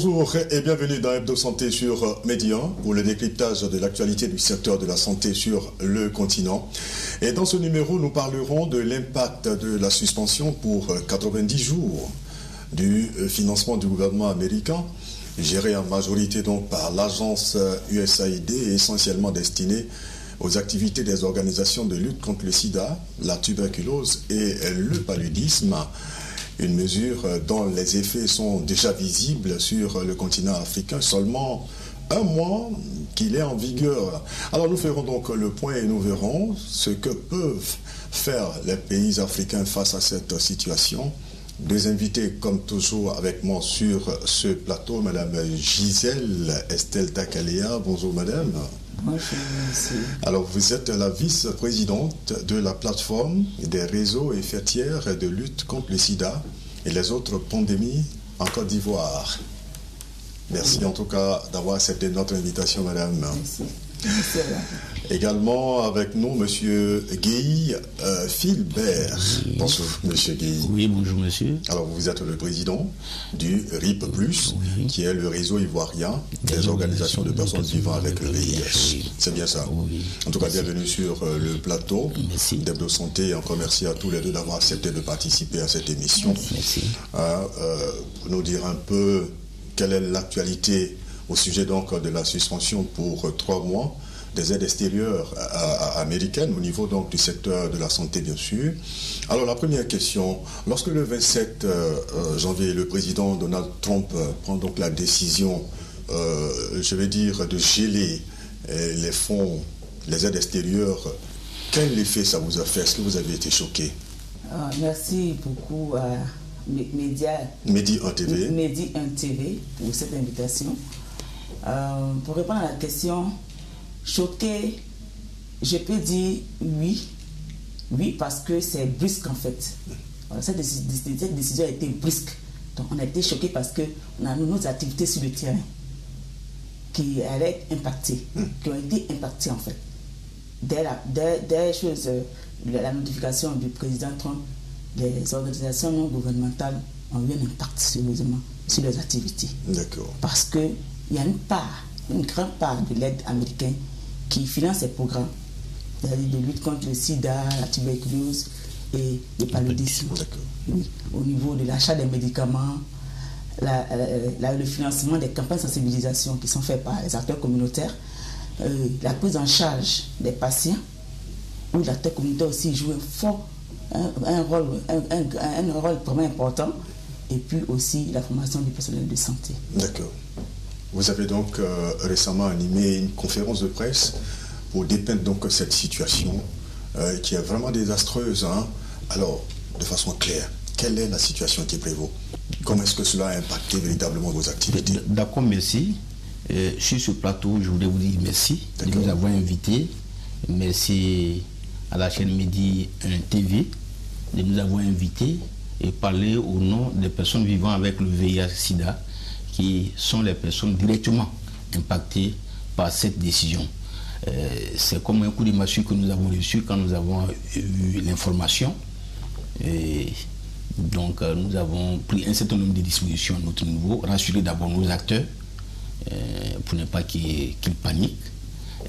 Bonjour et bienvenue dans Hebdo Santé sur Média pour le décryptage de l'actualité du secteur de la santé sur le continent. Et dans ce numéro, nous parlerons de l'impact de la suspension pour 90 jours du financement du gouvernement américain, géré en majorité donc par l'agence USAID et essentiellement destinée aux activités des organisations de lutte contre le sida, la tuberculose et le paludisme. Une mesure dont les effets sont déjà visibles sur le continent africain, seulement un mois qu'il est en vigueur. Alors nous ferons donc le point et nous verrons ce que peuvent faire les pays africains face à cette situation. Deux invités comme toujours avec moi sur ce plateau, Madame Gisèle Estelle Takalea. Bonjour Madame. Bonjour, monsieur. Alors, vous êtes la vice-présidente de la plateforme des réseaux et fêtières de lutte contre le sida et les autres pandémies en Côte d'Ivoire. Merci en tout cas d'avoir accepté notre invitation, madame. Merci. Merci. Également avec nous, monsieur Guy Philbert. Oui. Bonjour, monsieur Guy. Oui, bonjour, monsieur. Alors, vous êtes le président du RIP+, oui. qui est le réseau ivoirien des organisations de personnes vivant avec le VIH. Oui. C'est bien ça. Oui. En tout cas, bienvenue sur le plateau d'Hebdo Santé. Encore merci à tous les deux d'avoir accepté de participer à cette émission. Merci. Pour nous dire un peu quelle est l'actualité au sujet donc de la suspension pour 3 mois des aides extérieures américaines au niveau donc du secteur de la santé, bien sûr. Alors la première question, lorsque le 27 janvier, le président Donald Trump prend donc la décision, je vais dire, de geler les fonds, les aides extérieures, quel effet ça vous a fait? Est-ce que vous avez été choqué? Merci beaucoup à Medi 1 TV pour cette invitation. Pour répondre à la question, choqué, je peux dire oui parce que c'est brusque en fait. Voilà, cette décision a été brusque. Donc on a été choqué parce qu'on a nos activités sur le terrain qui allaient impacter, qui ont été impactées en fait. Dès la notification du président Trump, les organisations non gouvernementales ont eu un impact sérieusement sur les activités. D'accord. Parce qu'il y a une grande part de l'aide américaine qui finance ces programmes, c'est-à-dire de lutte contre le sida, la tuberculose et le paludisme. Oui, au niveau de l'achat des médicaments, le financement des campagnes de sensibilisation qui sont faites par les acteurs communautaires, la prise en charge des patients, où l'acteur communautaire aussi joue un rôle vraiment important, et puis aussi la formation du personnel de santé. D'accord. Vous avez donc récemment animé une conférence de presse pour dépeindre donc cette situation qui est vraiment désastreuse. Alors, de façon claire, quelle est la situation qui prévaut? Comment est-ce que cela a impacté véritablement vos activités? D'accord, merci. Sur ce plateau, je voulais vous dire merci de nous avoir invités. Merci à la chaîne Medi 1 TV de nous avoir invités et parler au nom des personnes vivant avec le VIH-Sida, qui sont les personnes directement impactées par cette décision. C'est comme un coup de massue que nous avons reçu quand nous avons eu l'information. Donc nous avons pris un certain nombre de dispositions à notre niveau, rassurer d'abord nos acteurs pour ne pas qu'ils paniquent.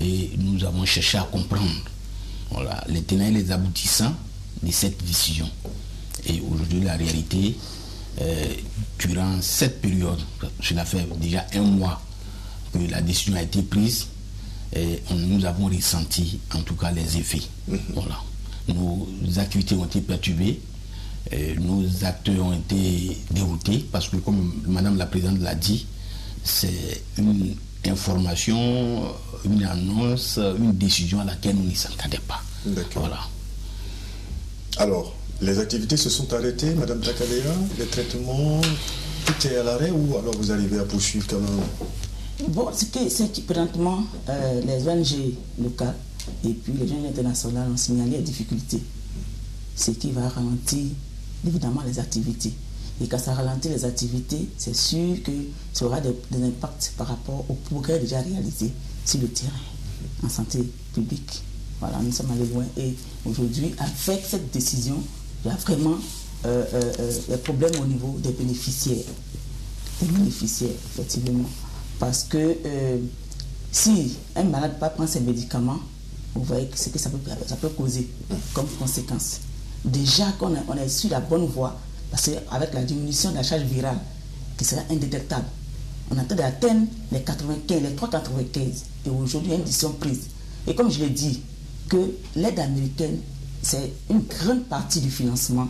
Et nous avons cherché à comprendre les tenants et les aboutissants de cette décision. Et aujourd'hui, la réalité, durant cette période, cela fait déjà 1 mois que la décision a été prise, et nous avons ressenti en tout cas les effets. Voilà. Nos activités ont été perturbées, nos acteurs ont été déroutés parce que, comme Madame la Présidente l'a dit, c'est une information, une annonce, une décision à laquelle nous ne s'attendaient pas. D'accord. Voilà. Alors, les activités se sont arrêtées, Madame Takalea, les traitements, tout est à l'arrêt ou alors vous arrivez à poursuivre quand même? Bon, c'est que présentement, les ONG locales et puis les ONG internationales ont signalé les difficultés, ce qui va ralentir évidemment les activités. Et quand ça ralentit les activités, c'est sûr que ça aura des impacts par rapport au progrès déjà réalisé sur le terrain, en santé publique. Voilà, nous sommes allés loin et aujourd'hui, avec cette décision, il y a vraiment des problèmes au niveau des bénéficiaires. des bénéficiaires, effectivement. Parce que si un malade ne prend ses médicaments, vous voyez ce que ça peut causer comme conséquence. Déjà qu'on est sur la bonne voie, parce qu'avec la diminution de la charge virale, qui sera indétectable, on attend d'atteindre les 95, les 3,95. Et aujourd'hui, il y a une décision prise. Et comme je l'ai dit, que l'aide américaine, c'est une grande partie du financement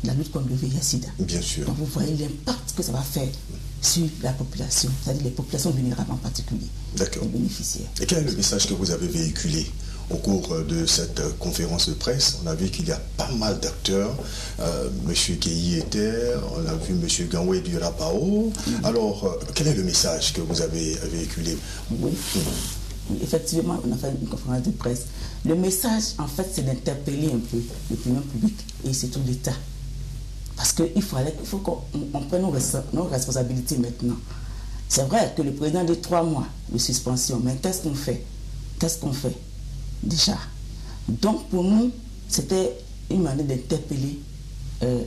de la lutte contre le VIH-Sida. Bien sûr. Donc vous voyez l'impact que ça va faire sur la population, c'est-à-dire les populations vulnérables en particulier, les bénéficiaires. Et quel est le message que vous avez véhiculé au cours de cette conférence de presse? On a vu qu'il y a pas mal d'acteurs. Monsieur Keyi était, on a vu Monsieur Ganwe du Rapao. Alors, quel est le message que vous avez véhiculé? Oui. Effectivement, on a fait une conférence de presse. Le message, en fait, c'est d'interpeller un peu l'opinion publique et surtout l'État. Parce qu'il faut qu'on prenne nos responsabilités maintenant. C'est vrai que le président dit 3 mois de suspension, mais qu'est-ce qu'on fait? Qu'est-ce qu'on fait déjà? Donc, pour nous, c'était une manière d'interpeller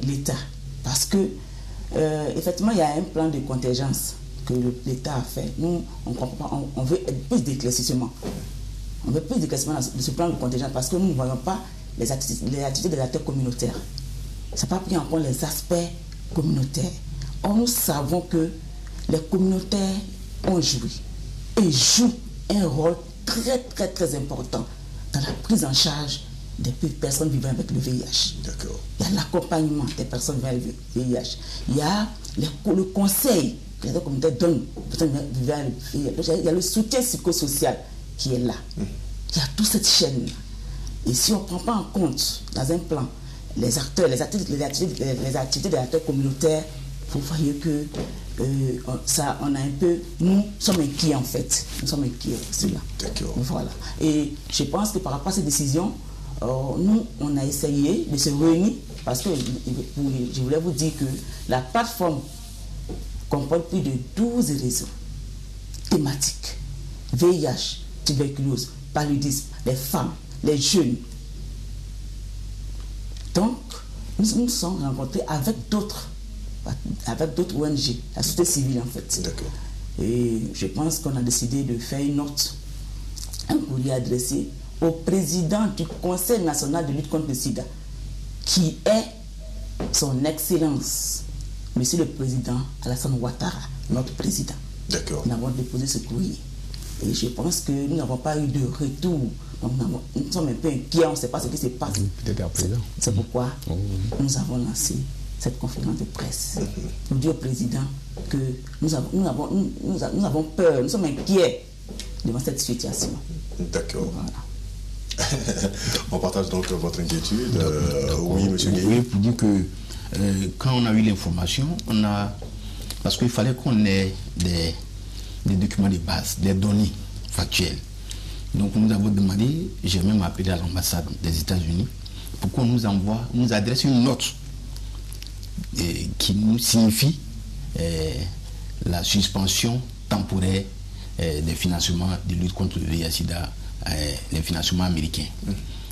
l'État. Parce que, effectivement, il y a un plan de contingence que l'État a fait. Nous, on comprend pas, on veut plus d'éclaircissement. On veut plus d'éclaircissement de ce plan de contingence parce que nous ne voyons pas les activités des acteurs communautaires. Ça n'a pas pris en compte les aspects communautaires. Or, nous savons que les communautaires ont joué et jouent un rôle très, très, très important dans la prise en charge des personnes vivant avec le VIH. D'accord. Il y a l'accompagnement des personnes vivant avec le VIH. Il y a le conseil que les communautés donnent aux personnes vivant avec le VIH. Il y a le soutien psychosocial qui est là. Il y a toute cette chaîne. Et si on ne prend pas en compte dans un plan les acteurs, les activités des acteurs communautaires, vous voyez que ça, on a un peu, nous sommes inquiets en fait. Nous sommes inquiets de cela. D'accord. Voilà. Et je pense que par rapport à ces décisions, nous, on a essayé de se réunir parce que je voulais vous dire que la plateforme comporte plus de 12 réseaux thématiques. VIH, tuberculose, paludisme, les femmes, les jeunes. Donc, nous nous sommes rencontrés avec d'autres ONG, la société civile en fait. D'accord. Et je pense qu'on a décidé de faire une note, un courrier adressé au président du Conseil national de lutte contre le sida, qui est son Excellence, Monsieur le Président Alassane Ouattara, notre président. D'accord. Nous avons déposé ce courrier. Et je pense que nous n'avons pas eu de retour. Donc nous sommes un peu inquiets, on ne sait pas ce qui se passe. C'est pourquoi nous avons lancé cette conférence de presse. Nous disons au président que nous avons peur, nous sommes inquiets devant cette situation. D'accord. Voilà. On partage donc votre inquiétude. Oui, monsieur Gueye. Oui, pour dire que quand on a eu l'information, parce qu'il fallait qu'on ait des documents de base, des données factuelles. Donc nous avons demandé, j'ai même appelé à l'ambassade des États-Unis pour qu'on nous adresse une note qui nous signifie la suspension temporaire des financements de lutte contre le VIH-Sida, les financements américains.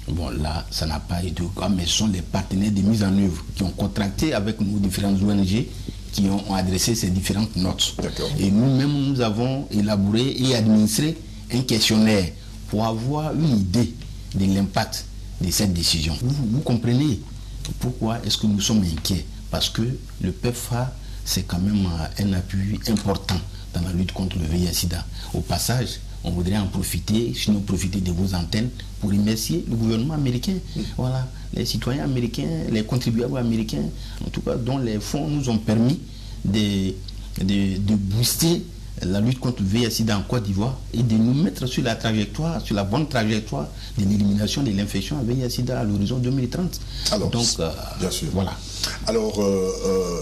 Bon, là, ça n'a pas été le cas, mais ce sont les partenaires de mise en œuvre qui ont contracté avec nous différentes ONG qui ont adressé ces différentes notes. Et nous-mêmes, nous avons élaboré et administré un questionnaire pour avoir une idée de l'impact de cette décision. Vous comprenez pourquoi est-ce que nous sommes inquiets? Parce que le PEPFAR, c'est quand même un appui important dans la lutte contre le VIH-Sida. Au passage, on voudrait en profiter, sinon profiter de vos antennes pour remercier le gouvernement américain. Voilà, les citoyens américains, les contribuables américains, en tout cas, dont les fonds nous ont permis de booster la lutte contre le VIH-Sida en Côte d'Ivoire et de nous mettre sur la trajectoire, sur la bonne trajectoire de l'élimination de l'infection à VIH-Sida à l'horizon 2030. Alors, donc, bien sûr. Voilà. Alors,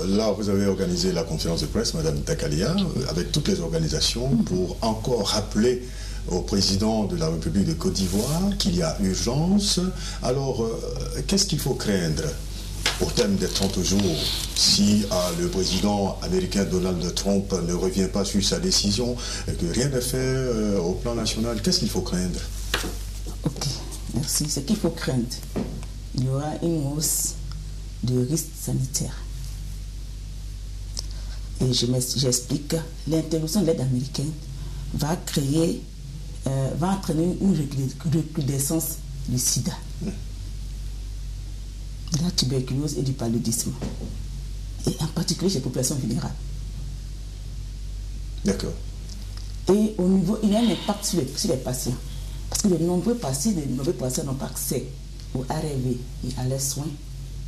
là, vous avez organisé la conférence de presse, Madame Takalia, avec toutes les organisations pour encore rappeler au président de la République de Côte d'Ivoire qu'il y a urgence. Alors, qu'est-ce qu'il faut craindre au terme des 30 jours si le président américain Donald Trump ne revient pas sur sa décision et que rien n'est fait au plan national? Qu'est-ce qu'il faut craindre? Ok, merci. Ce qu'il faut craindre, il y aura une hausse de risques sanitaires. Et j'explique, l'interruption de l'aide américaine va entraîner une recrudescence du sida, de la tuberculose et du paludisme. Et en particulier chez les populations vulnérables. D'accord. Et au niveau, il y a un impact sur les patients. Parce que de nombreux patients n'ont pas accès au ARV et à leurs soins.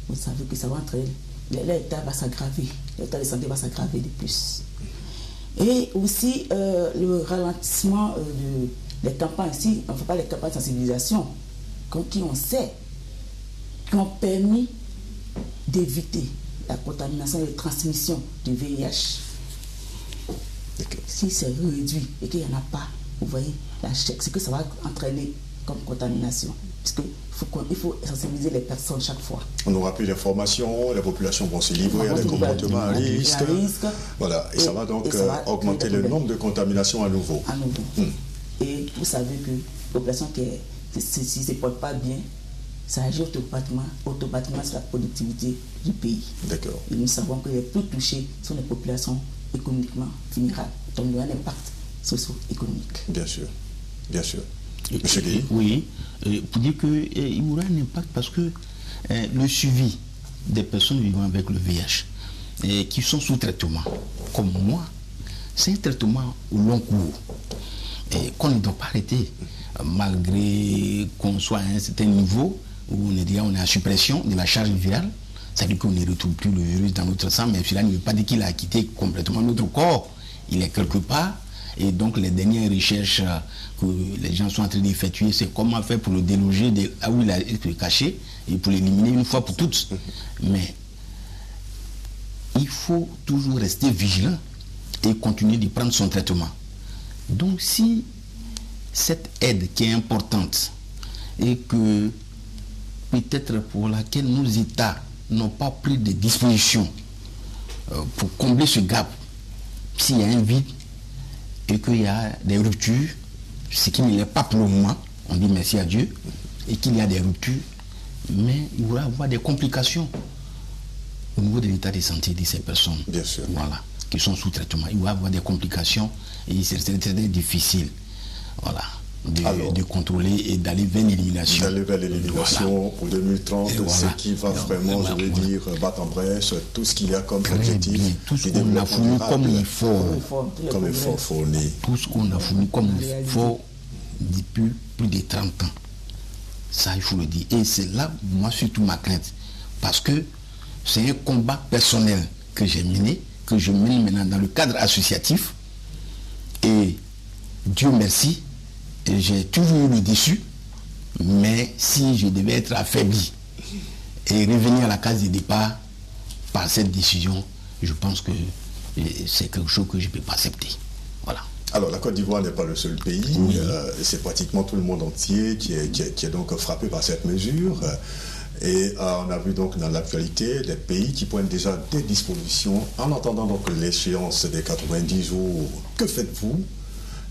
Vous savez que ça va entraîner, l'état va s'aggraver, l'état de santé va s'aggraver de plus. Et aussi le ralentissement des campagnes, ici, on ne fait pas les campagnes de sensibilisation, qui on sait, qui ont permis d'éviter la contamination et la transmission du VIH. Si c'est réduit et qu'il n'y en a pas, vous voyez, c'est que ça va entraîner comme contamination. Parce qu'il faut sensibiliser les personnes chaque fois. On aura plus d'informations, les populations vont se livrer à des comportements à risque. Voilà, et ça va donc augmenter le nombre de contaminations à nouveau. Et vous savez que la population qui ne se porte pas bien, ça agit automatiquement sur la productivité du pays. D'accord. Et nous savons que les plus touchés sont les populations économiquement vulnérables. Donc il y a un impact socio-économique. Bien sûr, bien sûr. Monsieur Guy. Oui, pour dire qu'il y aura un impact parce que le suivi des personnes vivant avec le VIH qui sont sous traitement, comme moi, c'est un traitement au long cours et qu'on ne doit pas arrêter malgré qu'on soit à un certain niveau où on est à suppression de la charge virale. Ça veut dire qu'on ne retrouve plus le virus dans notre sang, mais cela ne veut pas dire qu'il a quitté complètement notre corps. Il est quelque part. Et donc les dernières recherches que les gens sont en train d'effectuer, c'est comment faire pour le déloger là où il a été caché et pour l'éliminer une fois pour toutes. Mais il faut toujours rester vigilant et continuer de prendre son traitement. Donc si cette aide qui est importante et que peut-être pour laquelle nos États n'ont pas pris de dispositions pour combler ce gap, s'il y a un vide, et qu'il y a des ruptures, ce qui ne l'est pas pour le moment, on dit merci à Dieu, et qu'il y a des ruptures, mais il va y avoir des complications au niveau de l'état de santé de ces personnes. Bien sûr. Voilà, qui sont sous traitement. Il va y avoir des complications et c'est très difficile. Voilà. De contrôler et d'aller vers l'élimination. D'aller vers l'élimination pour 2030, ce qui va vraiment, je veux dire, battre en brèche tout ce qu'il y a comme objectif. Tout ce qu'on a fourni comme il faut. Comme il faut fournir. Tout ce qu'on a fourni comme il faut depuis plus de 30 ans. Ça, il faut le dire. Et c'est là, moi, surtout ma crainte. Parce que c'est un combat personnel que j'ai mené, que je mène maintenant dans le cadre associatif. Et Dieu merci, j'ai toujours eu le dessus, mais si je devais être affaibli et revenir à la case de départ par cette décision, je pense que c'est quelque chose que je ne peux pas accepter. Voilà. Alors la Côte d'Ivoire n'est pas le seul pays, oui. C'est pratiquement tout le monde entier qui est donc frappé par cette mesure. Et on a vu donc dans l'actualité des pays qui pointent déjà des dispositions en attendant donc l'échéance des 90 jours. Que faites-vous ?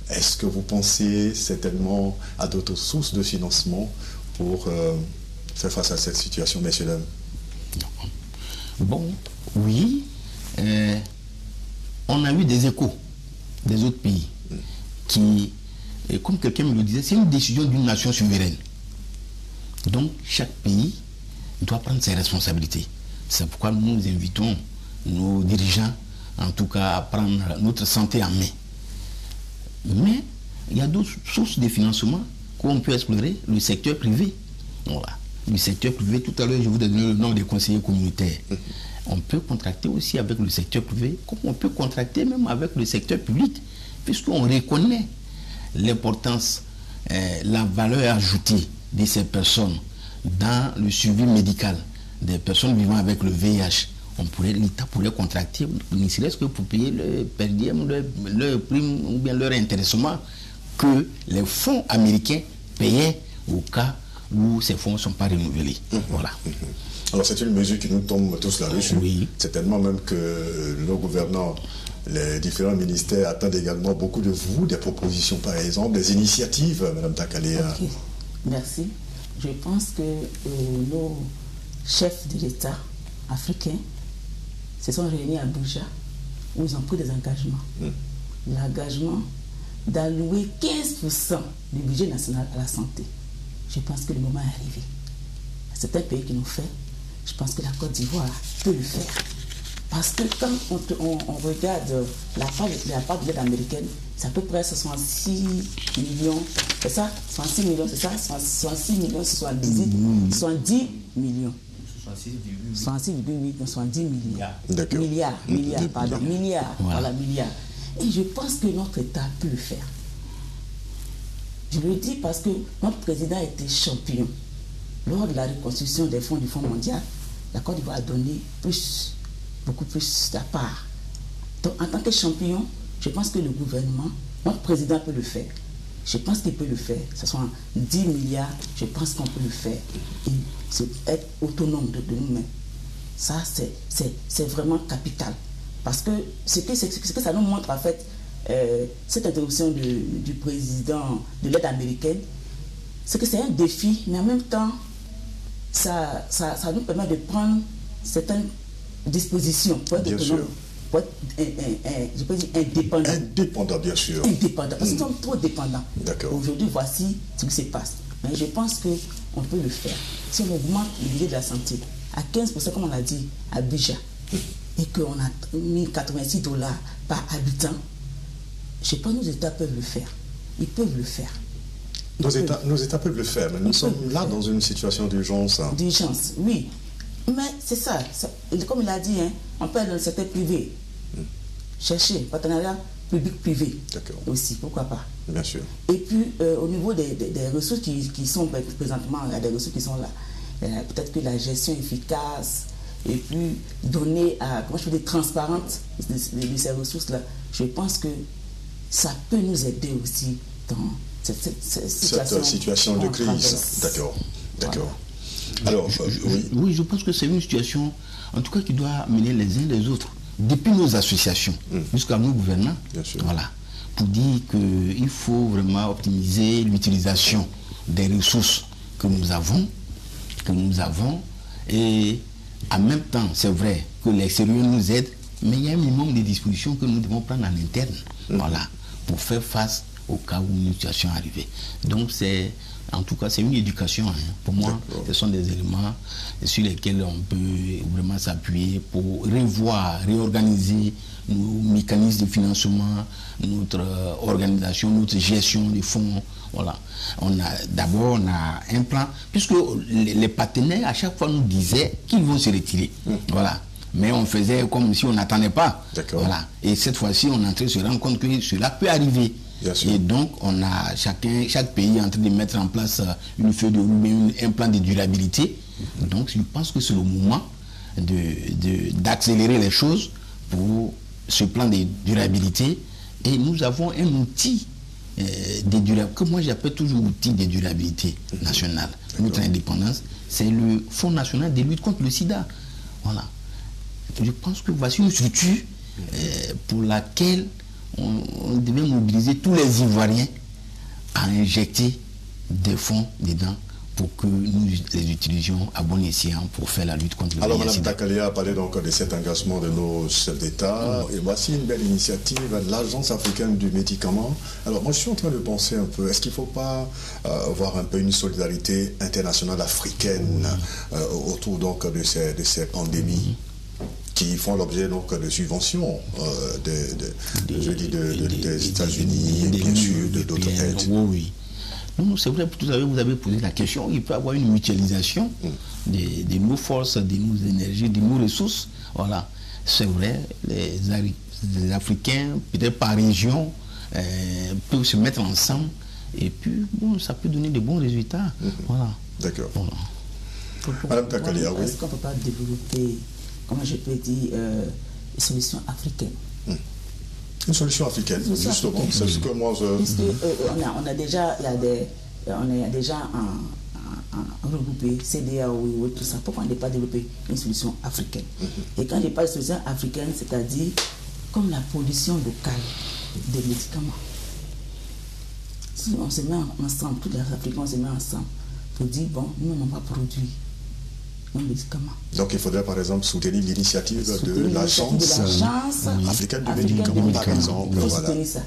Est-ce que vous pensez certainement à d'autres sources de financement pour faire face à cette situation, messieurs, dames? Bon, oui. On a eu des échos des autres pays qui, comme quelqu'un me le disait, c'est une décision d'une nation souveraine. Donc, chaque pays doit prendre ses responsabilités. C'est pourquoi nous invitons nos dirigeants, en tout cas, à prendre notre santé en main. Mais il y a d'autres sources de financement qu'on peut explorer, le secteur privé. Voilà. Le secteur privé, tout à l'heure, je vous donne le nom des conseillers communautaires. On peut contracter aussi avec le secteur privé, comme on peut contracter même avec le secteur public, puisqu'on reconnaît l'importance, la valeur ajoutée de ces personnes dans le suivi médical des personnes vivant avec le VIH. L'État pourrait contracter, ne serait-ce que pour payer le per diem, leur prime ou bien leur intéressement que les fonds américains payaient au cas où ces fonds ne sont pas renouvelés. Voilà. Alors c'est une mesure qui nous tombe tous là-dessus. Oui. Certainement même que nos gouvernants, les différents ministères attendent également beaucoup de vous, des propositions par exemple, des initiatives, Mme Takalea. Ok, merci. Je pense que nos chefs de l'État africains se sont réunis à Abuja où ils ont pris des engagements. L'engagement d'allouer 15% du budget national à la santé. Je pense que le moment est arrivé. C'est un pays qui nous fait. Je pense que la Côte d'Ivoire peut le faire. Parce que quand on regarde la part de l'aide américaine, c'est à peu près 66 millions. C'est ça 66 millions, c'est ça 66 millions, 70 millions. 66,8, 70 milliards. D'accord. Milliards. Voilà, milliards. Et je pense que notre État peut le faire. Je le dis parce que notre président a été champion. Lors de la reconstruction des fonds du Fonds mondial, la Côte d'Ivoire a donné plus, beaucoup plus de part. Donc, en tant que champion, je pense que le gouvernement, notre président peut le faire. Je pense qu'il peut le faire. Ce sont 10 milliards, je pense qu'on peut le faire. Et être autonome de nous-mêmes. Ça, c'est vraiment capital. Parce que ce que ça nous montre, en fait, cette interruption du président de l'aide américaine, c'est que c'est un défi, mais en même temps, ça nous permet de prendre certaines dispositions pour être autonome. Pour être, je peux dire, indépendant. Indépendant, bien sûr. Indépendant, parce que nous sommes trop dépendants. D'accord. Aujourd'hui, voici ce qui se passe. Mais je pense qu'on peut le faire. Si on augmente le budget de la santé à 15%, comme on l'a dit, à Abidjan, et qu'on a mis $86 par habitant, je pense que nos États peuvent le faire. Ils peuvent le faire. Nos États peuvent le faire, mais nous sommes là dans une situation d'urgence. D'urgence, oui. Mais c'est ça. Comme il a dit, on peut aller dans le secteur privé. Chercher partenariat public-privé aussi, pourquoi pas. Bien sûr. Et puis, au niveau des ressources qui sont présentement, il y a des ressources qui sont là. Peut-être que la gestion efficace et puis donner comment je peux dire, transparente de ces ressources-là, je pense que ça peut nous aider aussi dans cette situation de crise. D'accord. Voilà. Alors, oui, je pense que c'est une situation, en tout cas, qui doit mener les uns les autres, depuis nos associations jusqu'à nos gouvernements. Voilà, pour dire qu'il faut vraiment optimiser l'utilisation des ressources que nous avons, et en même temps, c'est vrai que l'extérieur nous aide, mais il y a un minimum de dispositions que nous devons prendre en interne, voilà, pour faire face au cas où une situation arrivée. Donc en tout cas, c'est une éducation. Pour moi, ce sont des éléments sur lesquels on peut vraiment s'appuyer pour revoir, réorganiser nos mécanismes de financement, notre organisation, notre gestion des fonds. Voilà. D'abord, on a un plan, puisque les partenaires, à chaque fois, nous disaient qu'ils vont se retirer. Voilà. Mais on faisait comme si on n'attendait pas. Voilà. Et cette fois-ci, on est en train de se rendre compte que cela peut arriver. Et donc, on a chaque pays est en train de mettre en place une feuille de route, un plan de durabilité. Donc, je pense que c'est le moment d'accélérer les choses pour ce plan de durabilité. Et nous avons un outil de durabilité, que moi j'appelle toujours outil de durabilité nationale. Notre indépendance, c'est le Fonds national de lutte contre le sida. Voilà. Je pense que voici une structure pour laquelle on devait mobiliser tous les Ivoiriens à injecter des fonds dedans pour que nous les utilisions à bon escient pour faire la lutte contre le sida. Alors Mme Takalia a parlé donc de cet engagement de nos chefs d'État. Et voici une belle initiative, l'Agence africaine du médicament. Alors moi je suis en train de penser un peu, est-ce qu'il ne faut pas voir un peu une solidarité internationale africaine autour donc de ces pandémies qui font l'objet donc de subventions des États-Unis et bien sûr d'autres aides. Oui. Non, c'est vrai, vous avez posé la question, il peut y avoir une mutualisation de nos forces, de nos énergies, de nos ressources. Voilà, c'est vrai, les Africains, peut-être par région, peuvent se mettre ensemble et puis bon, ça peut donner de bons résultats. Voilà. D'accord. Voilà. Madame Takalia, oui. Est-ce qu'on ne peut pas développer, comment je peux dire, une solution africaine? Une solution africaine, justement. C'est ce que moi je... on a déjà, on est déjà regroupé, CEDEAO et tout ça. Pourquoi on n'est pas développé une solution africaine? Et quand je parle de solution africaine, c'est-à-dire comme la production locale des médicaments. Si on se met ensemble, tous les Africains, on se met ensemble pour dire, bon, nous, on va produire nos médicaments. Donc il faudrait par exemple soutenir l'initiative de l'agence africaine du médicament, par exemple. Il faut soutenir ça.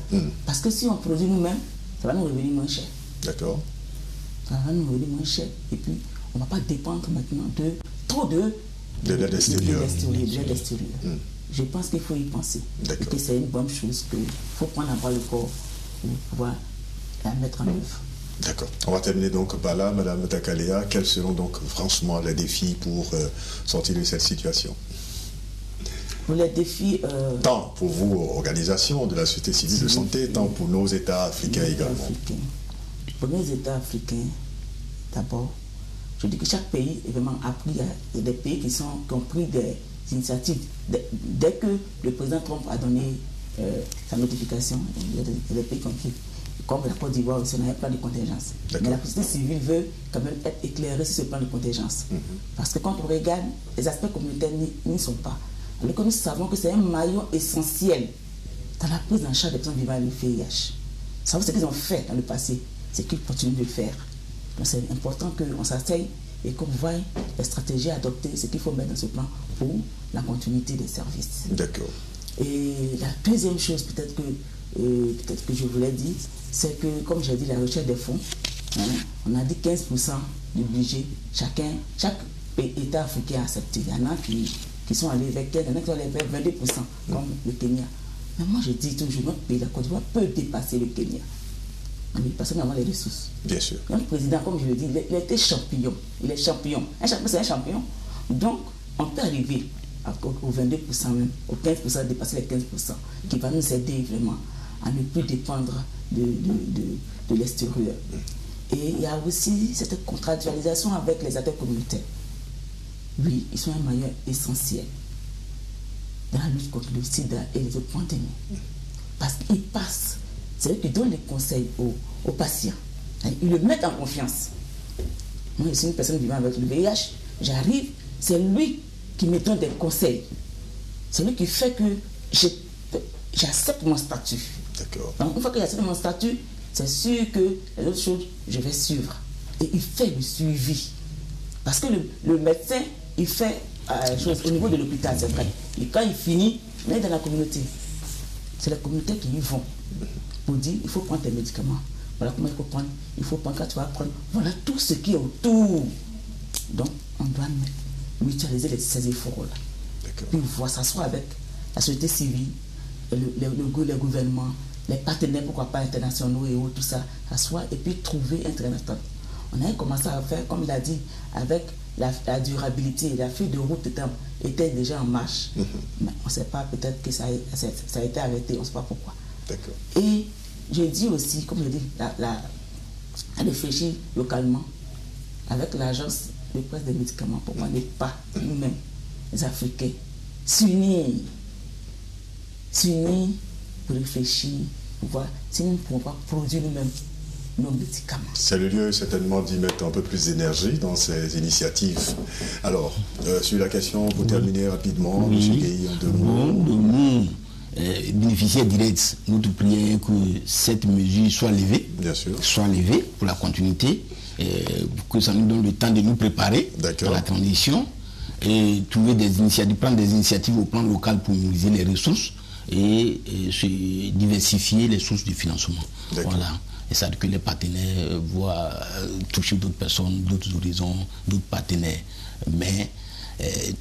Parce que si on produit nous-mêmes, ça va nous revenir moins cher. D'accord. Ça va nous revenir moins cher. Et puis, on ne va pas dépendre maintenant de trop de l'aide extérieure. Je pense qu'il faut y penser. Et que c'est une bonne chose qu'il faut prendre à bras le corps pour pouvoir la mettre en œuvre. D'accord. On va terminer donc par là, Madame Takalea. Quels seront donc franchement les défis pour sortir de cette situation? Pour les défis... Tant pour vous, organisation de la société civile de santé, tant pour nos États africains également. Pour nos États africains, d'abord, je dis que chaque pays évidemment a pris, il y a des pays qui ont pris des initiatives. Dès que le président Trump a donné sa notification, il y a des pays qui ont pris. Comme la Côte d'Ivoire aussi, on n'a pas de contingence. Mais la société civile veut quand même être éclairée sur ce plan de contingence. Parce que quand on regarde, les aspects communautaires n'y sont pas. Alors que nous savons que c'est un maillon essentiel dans la prise en charge des personnes vivant avec le VIH. Vous savez ce qu'ils ont fait dans le passé, c'est qu'ils continuent de le faire. Donc c'est important qu'on s'asseye et qu'on voie les stratégies adoptées, ce qu'il faut mettre dans ce plan pour la continuité des services. D'accord. Et la deuxième chose peut-être que je voulais dire, c'est que, comme j'ai dit, la recherche des fonds, on a dit 15% du budget, chaque État africain a accepté. Il y en a qui sont allés vers 15%, il y en a qui sont allés vers 22%, comme le Kenya. Mais moi je dis toujours, notre pays, la Côte d'Ivoire, peut dépasser le Kenya. Parce qu'on a les ressources. Bien sûr. Notre président, comme je le dis, il était champion. Il est champion. Un champion, c'est un champion. Donc, on peut arriver au 22% même, au 15%, dépasser les 15%, qui va nous aider vraiment à ne plus dépendre de l'extérieur. Et il y a aussi cette contractualisation avec les acteurs communautaires. Oui, ils sont un maillon essentiel dans la lutte contre le sida et les autres pandémies. Parce qu'ils passent, c'est eux qui donnent les conseils aux patients. Ils le mettent en confiance. Moi, je suis une personne vivant avec le VIH, j'arrive, c'est lui qui me donne des conseils. C'est lui qui fait que j'accepte mon statut. D'accord. Donc, une fois que j'accepte mon statut, c'est sûr que les autres choses, je vais suivre. Et il fait le suivi. Parce que le médecin, il fait au niveau de l'hôpital, c'est vrai. Et quand il finit, il est dans la communauté. C'est la communauté qui y vont pour dire, il faut prendre tes médicaments. Voilà comment il faut prendre. Il faut prendre quand tu vas prendre. Voilà tout ce qui est autour. Donc, on doit mutualiser ces efforts-là. Puis voir s'asseoir avec la société civile, le gouvernement, les partenaires, pourquoi pas internationaux et autres, tout ça, s'asseoir et puis trouver un terrain d'entente. On a commencé à faire, comme il a dit, avec la durabilité, la feuille de route était déjà en marche. Mais on ne sait pas, peut-être que ça a été arrêté, on ne sait pas pourquoi. D'accord. Et je dis aussi, comme je dis, à réfléchir localement avec l'agence de presse des médicaments, pourquoi ne pas nous-mêmes, les Africains, s'unir pour réfléchir, pour voir si nous ne pouvons pas produire nous-mêmes nos médicaments. C'est le lieu certainement d'y mettre un peu plus d'énergie dans ces initiatives. Alors, sur la question, pour terminer rapidement, M. Gueye, en 2 mots. Bénéficiaires directs, nous te prions que cette mesure soit levée. Bien sûr. Soit levée pour la continuité, pour que ça nous donne le temps de nous préparer à la transition et trouver des initiatives, prendre des initiatives au plan local pour mobiliser les ressources et se diversifier les sources de financement. Voilà. Et ça que les partenaires voient toucher d'autres personnes, d'autres horizons, d'autres partenaires. Mais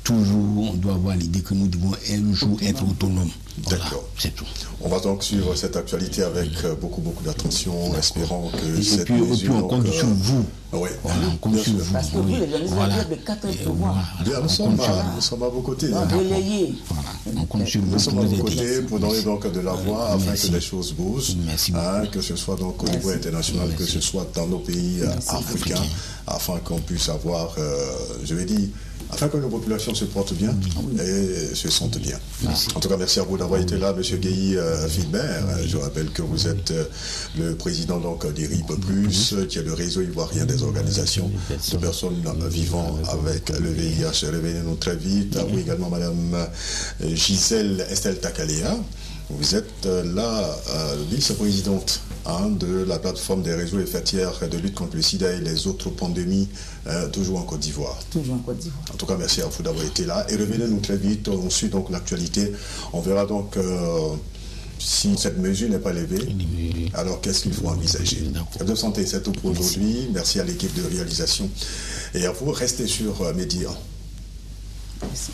toujours, on doit avoir l'idée que nous devons un jour être autonomes. Voilà, c'est tout. On va donc suivre cette actualité avec beaucoup d'attention, espérant que cette mesure... Et puis on compte sur vous. Oui, voilà, on compte sur vous. Parce que vous, les journalistes, de 4 pouvoirs. Nous sommes à vos côtés. On compte sur vous. Nous sommes à vos côtés pour donner donc de la voix afin que les choses bougent. Que ce soit donc au niveau international, que ce soit dans nos pays africains, afin qu'on puisse avoir, je vais dire, afin que nos populations se portent bien et se sentent bien. En tout cas, merci à vous d'avoir été là, M. Gueye Philbert. Je rappelle que vous êtes le président donc d'IRIP+, qui est le réseau ivoirien des organisations de personnes vivant avec le VIH. Revenez-nous très vite. À vous également, Madame Gisèle Estelle Takalea. Vous êtes la vice-présidente de la plateforme des réseaux effectifs de lutte contre le sida et les autres pandémies, toujours en Côte d'Ivoire. Toujours en Côte d'Ivoire. En tout cas, merci à vous d'avoir été là. Et revenez-nous très vite. On suit donc l'actualité. On verra donc si cette mesure n'est pas levée, alors qu'est-ce qu'il faut envisager. De santé, c'est tout pour aujourd'hui. Merci à l'équipe de réalisation. Et à vous, restez sur Média. Merci.